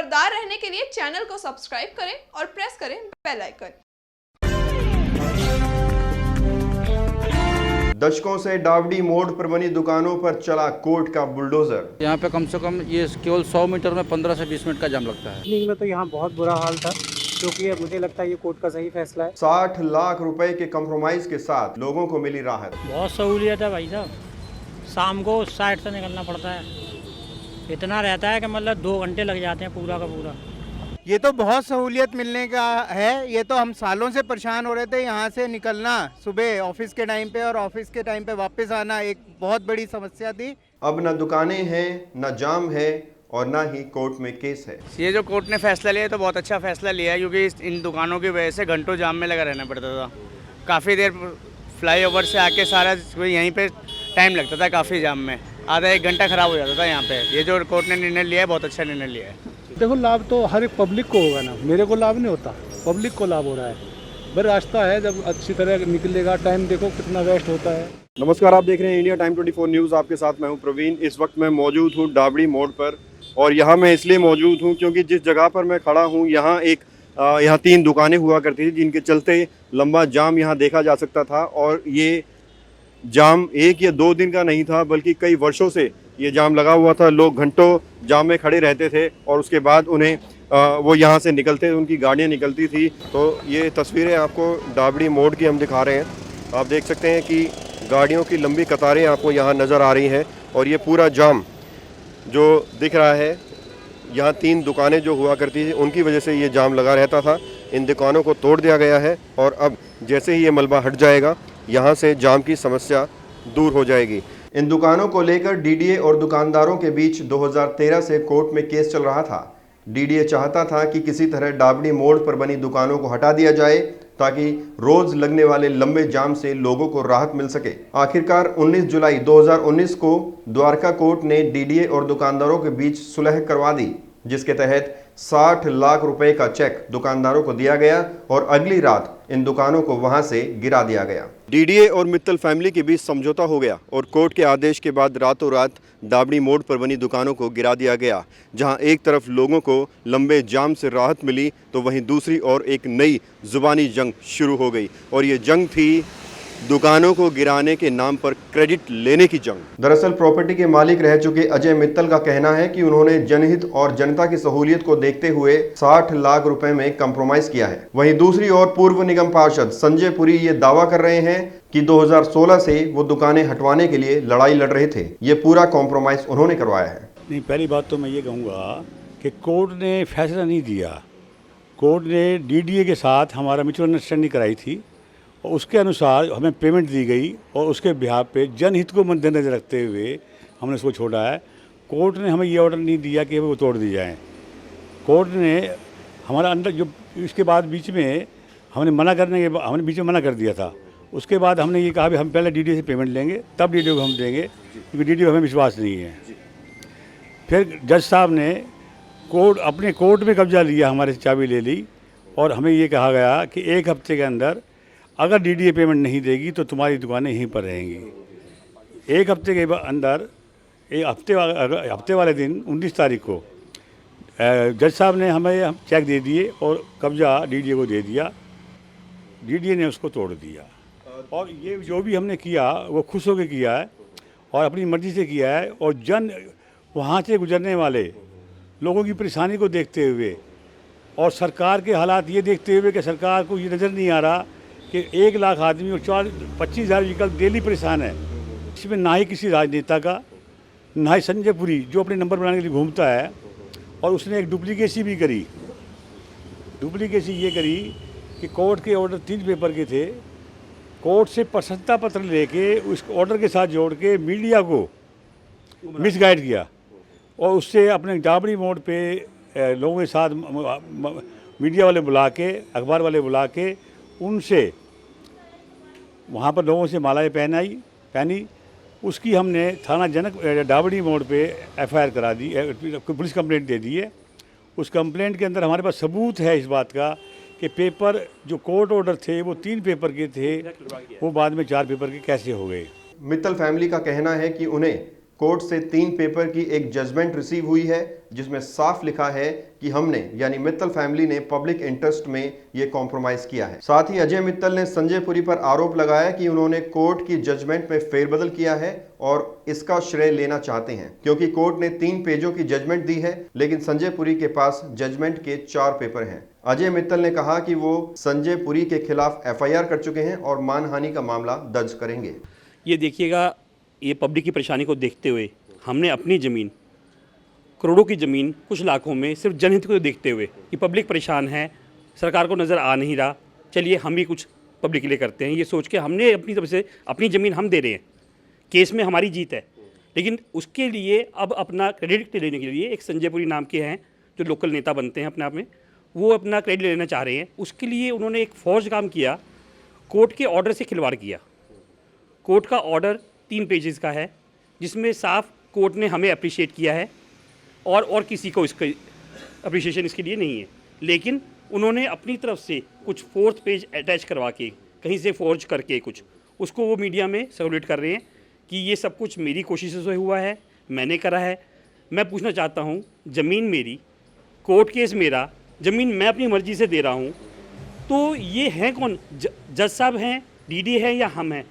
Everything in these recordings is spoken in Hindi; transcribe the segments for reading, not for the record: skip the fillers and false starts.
खबरदार रहने के लिए चैनल को सब्सक्राइब करें और प्रेस करें बेल आइकन। दशकों से डावडी मोड़ पर बनी दुकानों पर चला कोर्ट का बुलडोजर। यहाँ पे कम से कम ये केवल 100 मीटर में 15 से 20 मिनट का जाम लगता है। इवनिंग में तो यहाँ बहुत बुरा हाल था, क्योंकि मुझे लगता है ये कोर्ट का सही फैसला है। 60 लाख रुपए के कंप्रोमाइज के साथ लोगों को मिली राहत। बहुत सहूलियत है भाई साहब, शाम को उस साइड से निकलना पड़ता है, इतना रहता है कि मतलब 2 घंटे लग जाते हैं पूरा का पूरा। ये तो बहुत सहूलियत मिलने का है। ये तो हम सालों से परेशान हो रहे थे, यहाँ से निकलना सुबह ऑफिस के टाइम पे और ऑफिस के टाइम पे वापस आना एक बहुत बड़ी समस्या थी। अब न दुकानें हैं, न जाम है और न ही कोर्ट में केस है। ये जो कोर्ट ने फैसला लिया है तो बहुत अच्छा फैसला लिया है, क्योंकि इन दुकानों की वजह से घंटों जाम में लगा रहना पड़ता था। काफ़ी देर फ्लाईओवर से आके सारा यहीं पे टाइम लगता था, काफ़ी जाम में आधा 1 घंटा ख़राब हो जाता था यहाँ पे। ये जो कोर्ट ने निर्णय लिया है बहुत अच्छा निर्णय लिया है। देखो, लाभ तो हर एक पब्लिक को होगा ना, मेरे को लाभ नहीं होता, पब्लिक को लाभ हो रहा है। भाई रास्ता है, जब अच्छी तरह निकलेगा, टाइम देखो कितना वेस्ट होता है। नमस्कार, आप देख रहे हैं इंडिया टाइम 24 न्यूज़। आपके साथ मैं हूं प्रवीण। इस वक्त मैं मौजूद हूं डावडी मोड़ पर, और यहाँ मैं इसलिए मौजूद हूं क्योंकि जिस जगह पर मैं खड़ा हूं यहाँ यहाँ 3 दुकानें हुआ करती थी, जिनके चलते लंबा जाम यहाँ देखा जा सकता था। और ये जाम 1 या 2 दिन का नहीं था, बल्कि कई वर्षों से ये जाम लगा हुआ था। लोग घंटों जाम में खड़े रहते थे और उसके बाद उन्हें वो यहाँ से निकलते, उनकी गाड़ियाँ निकलती थी। तो ये तस्वीरें आपको डावडी मोड़ की हम दिखा रहे हैं। आप देख सकते हैं कि गाड़ियों की लंबी कतारें आपको यहाँ नज़र आ रही हैं। और ये पूरा जाम जो दिख रहा है, यहाँ 3 दुकानें जो हुआ करती थी उनकी वजह से ये जाम लगा रहता था। इन दुकानों को तोड़ दिया गया है और अब जैसे ही ये मलबा हट जाएगा, यहाँ से जाम की समस्या दूर हो जाएगी। इन दुकानों को लेकर डीडीए और दुकानदारों के बीच 2013 से कोर्ट में केस चल रहा था। डीडीए चाहता था कि किसी तरह डावडी मोड़ पर बनी दुकानों को हटा दिया जाए, ताकि रोज लगने वाले लंबे जाम से लोगों को राहत मिल सके। आखिरकार 19 जुलाई 2019 को द्वारका कोर्ट ने डीडीए और दुकानदारों के बीच सुलह करवा दी, जिसके तहत 60 लाख रुपए का चेक दुकानदारों को दिया गया और अगली रात इन दुकानों को वहां से गिरा दिया गया। डीडीए और मित्तल फैमिली के बीच समझौता हो गया और कोर्ट के आदेश के बाद रातों रात डावडी मोड़ पर बनी दुकानों को गिरा दिया गया। जहां एक तरफ लोगों को लंबे जाम से राहत मिली, तो वहीं दूसरी ओर एक नई जुबानी जंग शुरू हो गई। और ये जंग थी दुकानों को गिराने के नाम पर क्रेडिट लेने की जंग। दरअसल प्रॉपर्टी के मालिक रह चुके अजय मित्तल का कहना है कि उन्होंने जनहित और जनता की सहूलियत को देखते हुए 60 लाख रुपए में कंप्रोमाइज किया है। वहीं दूसरी ओर पूर्व निगम पार्षद संजय पुरी ये दावा कर रहे हैं कि 2016 से वो दुकानें हटवाने के लिए लड़ाई लड़ रहे थे। ये पूरा कॉम्प्रोमाइज उन्होंने करवाया है। नहीं, पहली बात तो मैं ये कहूँगा कि कोर्ट ने फैसला नहीं दिया। कोर्ट ने डीडीए के साथ हमारा म्यूचुअल अंडरस्टैंडिंग कराई थी और उसके अनुसार हमें पेमेंट दी गई, और उसके बिहाफ पे जनहित को मद्देनजर रखते हुए हमने उसको छोड़ा है। कोर्ट ने हमें ये ऑर्डर नहीं दिया कि वो तोड़ दी जाए। कोर्ट ने हमारा अंदर जो इसके बाद बीच में हमने बीच में मना कर दिया था। उसके बाद हमने ये कहा भी हम पहले डीडीए से पेमेंट लेंगे, तब डीडीए को हम देंगे, क्योंकि डीडीए को हमें विश्वास नहीं है। फिर जज साहब ने अपने कोर्ट में कब्जा लिया, हमारे से चाबी ले ली, और हमें ये कहा गया कि 1 हफ्ते के अंदर अगर डीडीए पेमेंट नहीं देगी तो तुम्हारी दुकानें यहीं पर रहेंगी। 1 हफ्ते के अंदर, हफ्ते वाले दिन 19 तारीख को जज साहब ने हमें चेक दे दिए और कब्जा डीडीए को दे दिया। डीडीए ने उसको तोड़ दिया, और ये जो भी हमने किया वो खुश होकर किया है और अपनी मर्ज़ी से किया है। और वहाँ से गुजरने वाले लोगों की परेशानी को देखते हुए और सरकार के हालात ये देखते हुए कि सरकार को ये नज़र नहीं आ रहा कि 1 लाख आदमी और 25,000 व्हीकल डेली परेशान है। इसमें ना ही किसी राजनेता का, ना ही संजय पुरी जो अपने नंबर बनाने के लिए घूमता है, और उसने एक डुप्लीकेसी भी करी। डुप्लीकेसी ये करी कि कोर्ट के ऑर्डर 3 पेपर के थे, कोर्ट से प्रसन्नता पत्र लेके उस ऑर्डर के साथ जोड़ के मीडिया को मिसगाइड किया, और उससे अपने डावडी मोड़ पे लोगों के साथ मीडिया वाले बुला के, अखबार वाले बुला के, उनसे वहाँ पर लोगों से मालाएं पहनी। उसकी हमने थाना जनक डावडी मोड़ पे एफआईआर करा दी, पुलिस कंप्लेंट दे दी है। उस कंप्लेंट के अंदर हमारे पास सबूत है इस बात का कि पेपर जो कोर्ट ऑर्डर थे वो 3 पेपर के थे, वो बाद में 4 पेपर के कैसे हो गए। मित्तल फैमिली का कहना है कि उन्हें कोर्ट से 3 पेपर की एक जजमेंट रिसीव हुई है, जिसमें साफ लिखा है कि हमने यानी मित्तल फैमिली ने पब्लिक इंटरेस्ट में ये कॉम्प्रोमाइज किया है। साथ ही अजय मित्तल ने संजय पुरी पर आरोप लगाया कि उन्होंने कोर्ट की जजमेंट में फेरबदल किया है और इसका श्रेय लेना चाहते हैं, क्योंकि कोर्ट ने 3 पेजों की जजमेंट दी है, लेकिन संजय पुरी के पास जजमेंट के 4 पेपर हैं। अजय मित्तल ने कहा कि वो संजय पुरी के खिलाफ एफआईआर कर चुके हैं और मानहानि का मामला दर्ज करेंगे। ये देखिएगा, ये पब्लिक की परेशानी को देखते हुए हमने अपनी ज़मीन, करोड़ों की ज़मीन कुछ लाखों में, सिर्फ जनहित को देखते हुए कि पब्लिक परेशान है, सरकार को नज़र आ नहीं रहा, चलिए हम भी कुछ पब्लिक के लिए करते हैं, ये सोच के हमने अपनी तरफ से अपनी ज़मीन हम दे रहे हैं। केस में हमारी जीत है, लेकिन उसके लिए अब अपना क्रेडिट लेने के लिए एक संजय पुरी नाम के हैं जो लोकल नेता बनते हैं अपने आप में, वो अपना क्रेडिट लेना चाह रहे हैं। उसके लिए उन्होंने एक फौज काम किया, कोर्ट के ऑर्डर से खिलवाड़ किया। कोर्ट का ऑर्डर 3 पेजेस का है, जिसमें साफ कोर्ट ने हमें अप्रिशिएट किया है और किसी को इसका अप्रिशिएशन इसके लिए नहीं है, लेकिन उन्होंने अपनी तरफ से कुछ 4th पेज अटैच करवा के कहीं से फोर्ज करके कुछ उसको वो मीडिया में सर्कुलेट कर रहे हैं कि ये सब कुछ मेरी कोशिशों से हुआ है, मैंने करा है। मैं पूछना चाहता हूँ, ज़मीन मेरी, कोर्ट केस मेरा, ज़मीन मैं अपनी मर्ज़ी से दे रहा हूँ, तो ये हैं कौन? जज साहब हैं, डीडी है या हम हैं?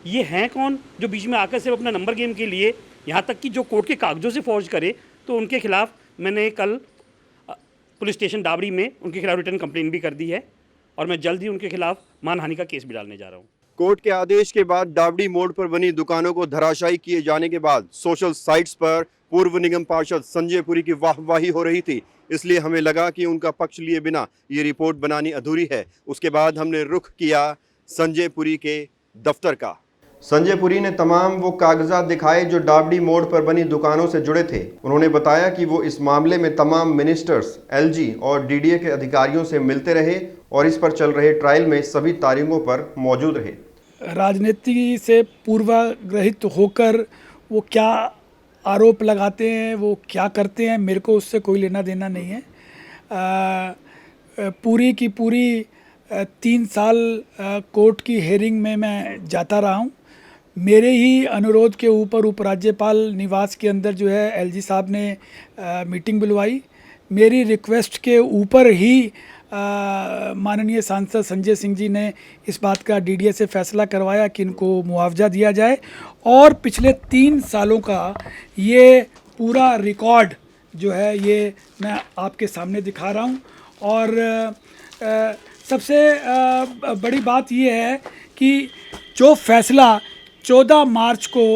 ये हैं कौन जो बीच में आकर सिर्फ अपना नंबर गेम के लिए, यहाँ तक कि जो कोर्ट के कागज़ों से फौज करे? तो उनके खिलाफ मैंने कल पुलिस स्टेशन डाबड़ी में उनके खिलाफ रिटर्न कंप्लेंट भी कर दी है और मैं जल्द ही उनके खिलाफ मानहानि का केस भी डालने जा रहा हूँ। कोर्ट के आदेश के बाद डाबड़ी मोड़ पर बनी दुकानों को धराशायी किए जाने के बाद सोशल साइट्स पर पूर्व निगम पार्षद संजय पुरी की वाहवाही हो रही थी, इसलिए हमें लगा कि उनका पक्ष लिए बिना ये रिपोर्ट बनानी अधूरी है। उसके बाद हमने रुख किया संजय पुरी के दफ्तर का। संजय पुरी ने तमाम वो कागजात दिखाए जो डाबड़ी मोड़ पर बनी दुकानों से जुड़े थे। उन्होंने बताया कि वो इस मामले में तमाम मिनिस्टर्स, एलजी और डीडीए के अधिकारियों से मिलते रहे और इस पर चल रहे ट्रायल में सभी तारीखों पर मौजूद रहे। राजनीति से पूर्वाग्रहित होकर वो क्या आरोप लगाते हैं, वो क्या करते हैं, मेरे को उससे कोई लेना देना नहीं है। पूरी की पूरी 3 साल कोर्ट की हेयरिंग में मैं जाता रहा हूँ। मेरे ही अनुरोध के ऊपर उपराज्यपाल निवास के अंदर जो है एलजी साहब ने मीटिंग बुलवाई। मेरी रिक्वेस्ट के ऊपर ही माननीय सांसद संजय सिंह जी ने इस बात का डीडीए से फैसला करवाया कि इनको मुआवजा दिया जाए और पिछले 3 सालों का ये पूरा रिकॉर्ड जो है ये मैं आपके सामने दिखा रहा हूँ। और सबसे बड़ी बात ये है कि जो फैसला 14 मार्च को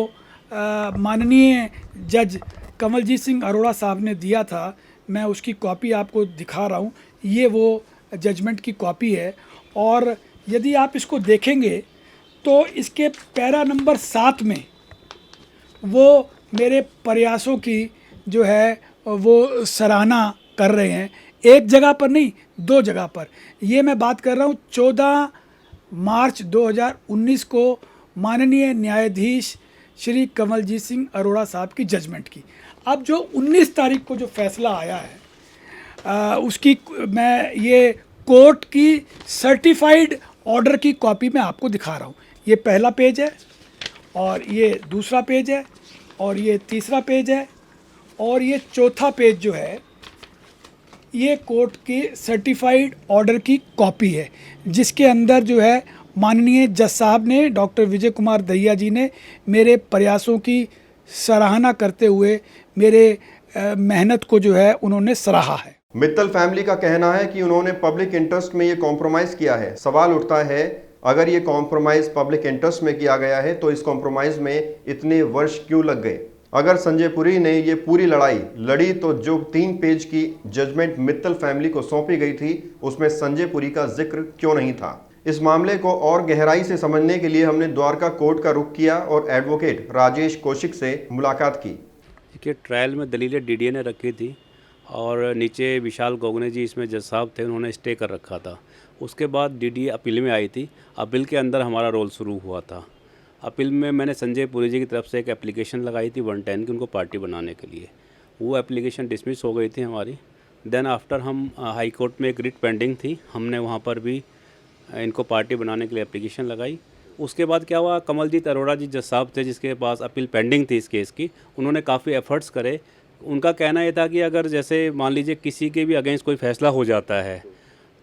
माननीय जज कमलजीत सिंह अरोड़ा साहब ने दिया था, मैं उसकी कॉपी आपको दिखा रहा हूँ। ये वो जजमेंट की कॉपी है और यदि आप इसको देखेंगे तो इसके पैरा नंबर 7 में वो मेरे प्रयासों की जो है वो सराहना कर रहे हैं। एक जगह पर नहीं, 2 जगह पर। ये मैं बात कर रहा हूँ 14 मार्च 2019 को माननीय न्यायाधीश श्री कमलजीत सिंह अरोड़ा साहब की जजमेंट की। अब जो 19 तारीख को जो फैसला आया है उसकी मैं ये कोर्ट की सर्टिफाइड ऑर्डर की कॉपी मैं आपको दिखा रहा हूँ। ये पहला पेज है और ये दूसरा पेज है और ये तीसरा पेज है और ये चौथा पेज जो है ये कोर्ट की सर्टिफाइड ऑर्डर की कॉपी है, जिसके अंदर जो है माननीय जज साहब ने, डॉक्टर विजय कुमार दहिया जी ने मेरे प्रयासों की सराहना करते हुए मेरे मेहनत को जो है उन्होंने सराहा है। मित्तल फैमिली का कहना है कि उन्होंने पब्लिक इंटरेस्ट में ये कॉम्प्रोमाइज़ किया है। सवाल उठता है, अगर ये कॉम्प्रोमाइज़ पब्लिक इंटरेस्ट में किया गया है तो इस कॉम्प्रोमाइज़ में इतने वर्ष क्यों लग गए? अगर संजय पुरी ने ये पूरी लड़ाई लड़ी तो जो 3 पेज की जजमेंट मित्तल फैमिली को सौंपी गई थी उसमें संजय पुरी का जिक्र क्यों नहीं था? इस मामले को और गहराई से समझने के लिए हमने द्वारका कोर्ट का रुख किया और एडवोकेट राजेश कौशिक से मुलाकात की। देखिए, ट्रायल में दलीलें डीडीए ने रखी थी और नीचे विशाल गोगने जी इसमें जज साहब थे, उन्होंने स्टे कर रखा था। उसके बाद डीडीए अपील में आई थी। अपील के अंदर हमारा रोल शुरू हुआ था। अपील में मैंने संजय पुरी जी की तरफ से एक एप्लीकेशन लगाई थी 110 की उनको पार्टी बनाने के लिए। वो एप्लीकेशन डिसमिस हो गई थी हमारी। देन आफ्टर हम हाई कोर्ट में एक रिट पेंडिंग थी, हमने वहाँ पर भी इनको पार्टी बनाने के लिए एप्लीकेशन लगाई। उसके बाद क्या हुआ, कमलजीत अरोड़ा जी जज साहब थे जिसके पास अपील पेंडिंग थी इस केस की, उन्होंने काफ़ी एफर्ट्स करे उनका कहना ये था कि अगर जैसे मान लीजिए किसी के भी अगेंस्ट कोई फैसला हो जाता है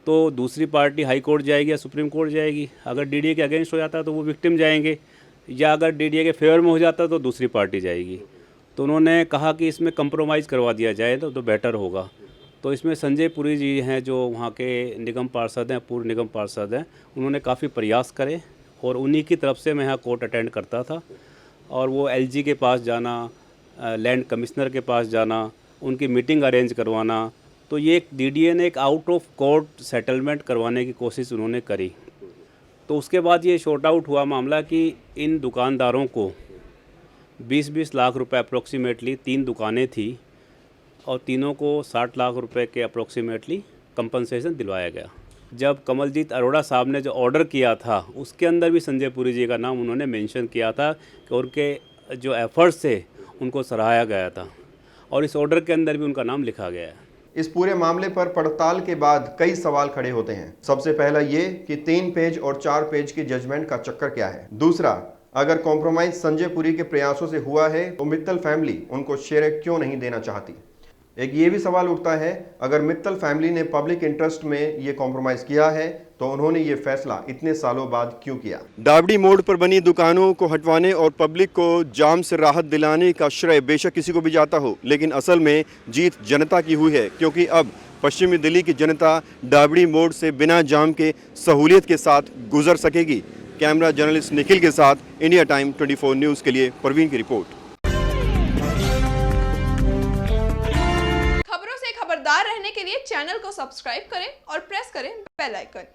तो दूसरी पार्टी हाई कोर्ट जाएगी या सुप्रीम कोर्ट जाएगी, अगर डीडीए के अगेंस्ट हो जाता है तो वो विक्टिम जाएंगे, या अगर डीडीए के फेवर में हो जाता है तो दूसरी पार्टी जाएगी। तो उन्होंने कहा कि इसमें कंप्रोमाइज़ करवा दिया जाए तो बेटर होगा। तो इसमें संजय पुरी जी हैं जो वहाँ के निगम पार्षद हैं, पूर्व निगम पार्षद हैं, उन्होंने काफ़ी प्रयास करे और उन्हीं की तरफ से मैं यहाँ कोर्ट अटेंड करता था। और वो एलजी के पास जाना, लैंड कमिश्नर के पास जाना, उनकी मीटिंग अरेंज करवाना, तो ये एक डीडीए ने एक आउट ऑफ कोर्ट सेटलमेंट करवाने की कोशिश उन्होंने करी। तो उसके बाद ये शॉर्ट आउट हुआ मामला कि इन दुकानदारों को 20-20 लाख रुपए अप्रोक्सीमेटली 3 दुकानें थी और तीनों को 60 लाख रुपए के अप्रोक्सीमेटली कंपनसेशन दिलवाया गया। जब कमलजीत अरोड़ा साहब ने जो ऑर्डर किया था उसके अंदर भी संजय पुरी जी का नाम उन्होंने मेंशन किया था कि उनके जो एफर्ट्स थे उनको सराहाया गया था और इस ऑर्डर के अंदर भी उनका नाम लिखा गया है। इस पूरे मामले पर पड़ताल के बाद कई सवाल खड़े होते हैं। सबसे पहला ये कि 3 पेज और 4 पेज की जजमेंट का चक्कर क्या है। दूसरा, अगर कॉम्प्रोमाइज संजय पुरी के प्रयासों से हुआ है तो मित्तल फैमिली उनको शेयर क्यों नहीं देना चाहती। एक ये भी सवाल उठता है, अगर मित्तल फैमिली ने पब्लिक इंटरेस्ट में ये कॉम्प्रोमाइज किया है तो उन्होंने ये फैसला इतने सालों बाद क्यों किया। डाबड़ी मोड़ पर बनी दुकानों को हटवाने और पब्लिक को जाम से राहत दिलाने का श्रेय बेशक किसी को भी जाता हो, लेकिन असल में जीत जनता की हुई है, क्योंकि अब पश्चिमी दिल्ली की जनता डाबड़ी मोड़ से बिना जाम के सहूलियत के साथ गुजर सकेगी। कैमरा जर्नलिस्ट निखिल के साथ इंडिया टाइम 24 न्यूज़ के लिए परवीन की रिपोर्ट। खबरों से खबरदार रहने के लिए चैनल को सब्सक्राइब करें और प्रेस करें बेल आइकन।